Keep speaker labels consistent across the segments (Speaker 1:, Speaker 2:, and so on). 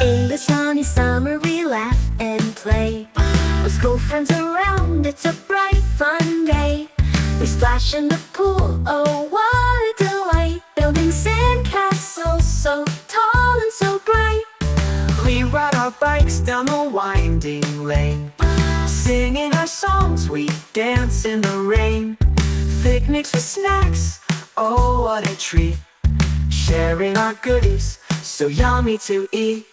Speaker 1: In the sunny summer we laugh and play with school friends around. It's a bright fun day. We splash in the pool, oh what a delight. Building sandcastles so tall and so bright.
Speaker 2: We ride our bikes down the winding lane, singing our songs, we dance in the rain. Picnics with snacks, oh what a treat. Sharing our goodies, so yummy to eat.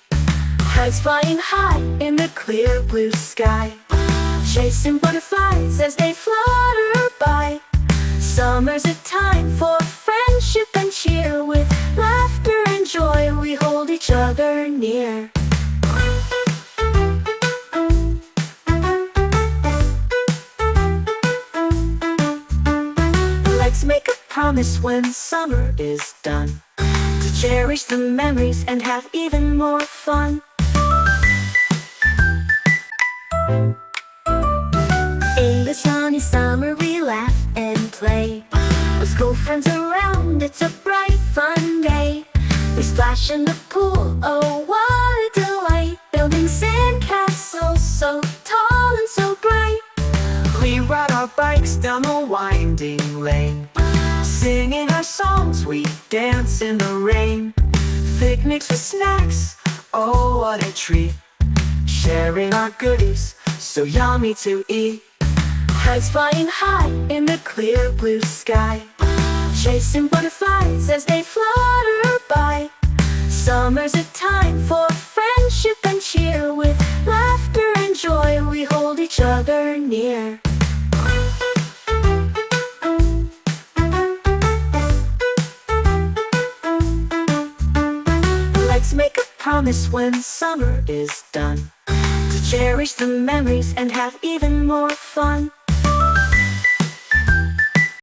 Speaker 1: Kites flying high in the clear blue sky, chasing butterflies as they flutter by. Summer's a time for friendship and cheer. With laughter and joy we hold each other near. Let's make a promise when summer is done, to cherish the memories and have even more fun. In the sunny summer we laugh and play with school friends around. It's a bright fun day. We splash in the pool, oh what a delight. Building sandcastles so tall and so bright.
Speaker 2: We ride our bikes down the winding lane, singing our songs, we dance in the rain. Picnics with snacks, oh what a treat. Sharing our goodies, so yummy to eat.
Speaker 1: Kites flying high in the clear blue sky, chasing butterflies as they flutter by. Summer's a time for friendship and cheer. With laughter and joy we hold each other near. Let's make a promise when summer is done, to cherish the memories and have even more fun.